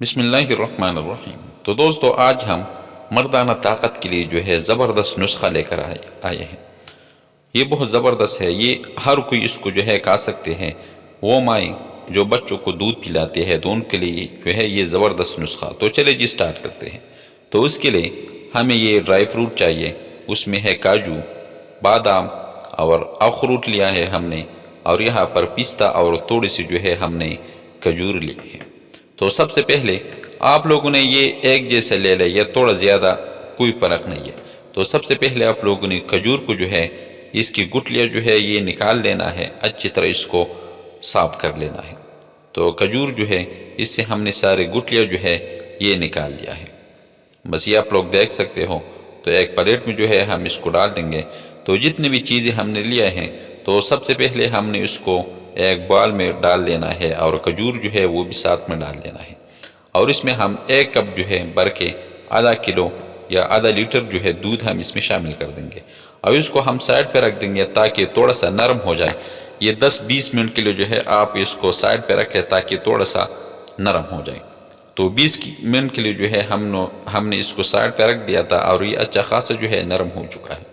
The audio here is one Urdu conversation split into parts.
بسم اللہ الرحمن الرحیم۔ تو دوستو آج ہم مردانہ طاقت کے لیے جو ہے زبردست نسخہ لے کر آئے ہیں۔ یہ بہت زبردست ہے، یہ ہر کوئی اس کو جو ہے کھا سکتے ہیں۔ وہ مائیں جو بچوں کو دودھ پلاتے ہیں تو ان کے لیے جو ہے یہ زبردست نسخہ۔ تو چلے جی سٹارٹ کرتے ہیں۔ تو اس کے لیے ہمیں یہ ڈرائی فروٹ چاہیے، اس میں ہے کاجو، بادام اور اخروٹ لیا ہے ہم نے، اور یہاں پر پستہ اور تھوڑی سی جو ہے ہم نے کھجور لی ہے۔ تو سب سے پہلے آپ لوگوں نے یہ ایک جیسے لے لے یا تھوڑا زیادہ، کوئی فرق نہیں ہے۔ تو سب سے پہلے آپ لوگوں نے کھجور کو جو ہے اس کی گٹلیاں جو ہے یہ نکال لینا ہے، اچھی طرح اس کو صاف کر لینا ہے۔ تو کھجور جو ہے اس سے ہم نے سارے گٹلیاں جو ہے یہ نکال لیا ہے، بس یہ آپ لوگ دیکھ سکتے ہو۔ تو ایک پلیٹ میں جو ہے ہم اس کو ڈال دیں گے۔ تو جتنی بھی چیزیں ہم نے لیا ہیں تو سب سے پہلے ہم نے اس کو ایک بال میں ڈال لینا ہے، اور کھجور جو ہے وہ بھی ساتھ میں ڈال دینا ہے، اور اس میں ہم ایک کپ جو ہے بھر کے آدھا کلو یا آدھا لیٹر جو ہے دودھ ہم اس میں شامل کر دیں گے، اور اس کو ہم سائڈ پہ رکھ دیں گے تاکہ تھوڑا سا نرم ہو جائے۔ یہ 10-20 منٹ کے لیے جو ہے آپ اس کو سائڈ پہ رکھ لیں تاکہ تھوڑا سا نرم ہو جائے۔ تو 20 منٹ کے لیے جو ہے ہم نے اس کو سائڈ پہ رکھ دیا تھا، اور یہ اچھا خاصا جو ہے نرم ہو چکا ہے۔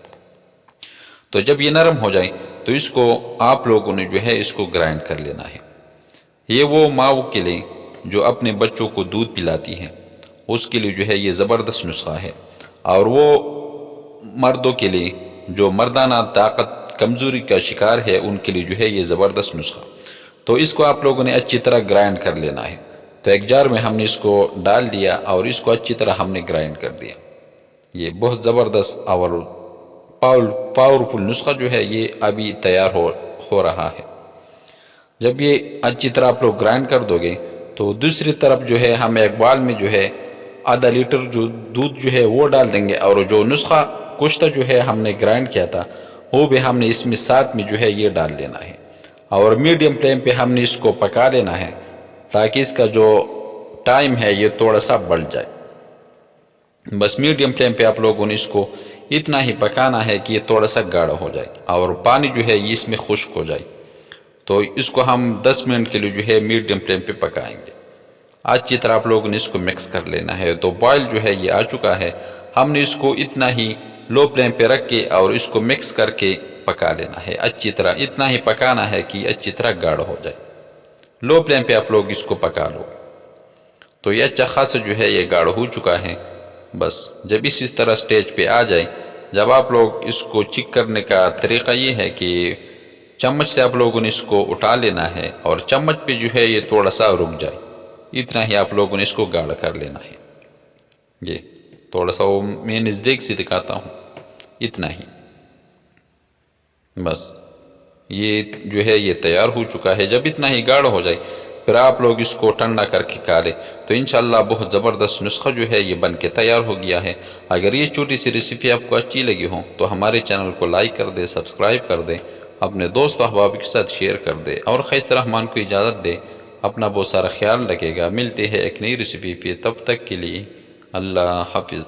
تو جب یہ نرم ہو جائے تو اس کو آپ لوگوں نے جو ہے اس کو گرائنڈ کر لینا ہے۔ یہ وہ ماؤں کے لیے جو اپنے بچوں کو دودھ پلاتی ہے، اس کے لیے جو ہے یہ زبردست نسخہ ہے، اور وہ مردوں کے لیے جو مردانہ طاقت کمزوری کا شکار ہے ان کے لیے جو ہے یہ زبردست نسخہ۔ تو اس کو آپ لوگوں نے اچھی طرح گرائنڈ کر لینا ہے۔ تو ایک جار میں ہم نے اس کو ڈال دیا اور اس کو اچھی طرح ہم نے گرائنڈ کر دیا۔ یہ بہت زبردست اور پاورفل نسخہ جو ہے یہ ابھی تیار ہو رہا ہے۔ جب یہ اچھی طرح آپ لوگ گرائنڈ کر دو گے تو دوسری طرف جو ہے ہم ایک بال میں جو ہے آدھا لیٹر جو دودھ جو ہے وہ ڈال دیں گے، اور جو نسخہ کشتہ جو ہے ہم نے گرائنڈ کیا تھا وہ بھی ہم نے اس میں ساتھ میں جو ہے یہ ڈال لینا ہے، اور میڈیم فلیم پہ ہم نے اس کو پکا لینا ہے تاکہ اس کا جو ٹائم ہے یہ تھوڑا سا بڑھ جائے۔ بس میڈیم فلیم پہ آپ لوگوں نے اس کو اتنا ہی پکانا ہے کہ یہ تھوڑا سا گاڑھا ہو جائے اور پانی جو ہے یہ اس میں خشک ہو جائے۔ تو اس کو ہم 10 منٹ کے لیے جو ہے میڈیم فلیم پہ پکائیں گے۔ اچھی طرح آپ لوگوں نے اس کو مکس کر لینا ہے۔ تو بوائل جو ہے یہ آ چکا ہے، ہم نے اس کو اتنا ہی لو فلیم پہ رکھ کے اور اس کو مکس کر کے پکا لینا ہے اچھی طرح، اتنا ہی پکانا ہے کہ اچھی طرح گاڑھا ہو جائے۔ لو فلیم پہ آپ لوگ اس کو پکا لو۔ تو یہ اچھا خاصا جو ہے یہ گاڑھا ہو چکا ہے۔ بس جب اس طرح سٹیج پہ آ جائے، جب آپ لوگ اس کو چیک کرنے کا طریقہ یہ ہے کہ چمچ سے آپ لوگوں نے اس کو اٹھا لینا ہے، اور چمچ پہ جو ہے یہ تھوڑا سا رک جائے، اتنا ہی آپ لوگوں نے اس کو گاڑھا کر لینا ہے۔ یہ تھوڑا سا وہ میں نزدیک سے دکھاتا ہوں، اتنا ہی بس۔ یہ جو ہے یہ تیار ہو چکا ہے۔ جب اتنا ہی گاڑھا ہو جائے پھر آپ لوگ اس کو ٹھنڈا کر کے کھا لیں تو انشاءاللہ بہت زبردست نسخہ جو ہے یہ بن کے تیار ہو گیا ہے۔ اگر یہ چھوٹی سی ریسیپی آپ کو اچھی لگی ہو تو ہمارے چینل کو لائک کر دے، سبسکرائب کر دے، اپنے دوست و احباب کے ساتھ شیئر کر دے، اور خیس رحمان کو اجازت دے۔ اپنا بہت سارا خیال رکھے گا۔ ملتے ہیں ایک نئی ریسیپی پہ، تب تک کے لیے اللہ حافظ۔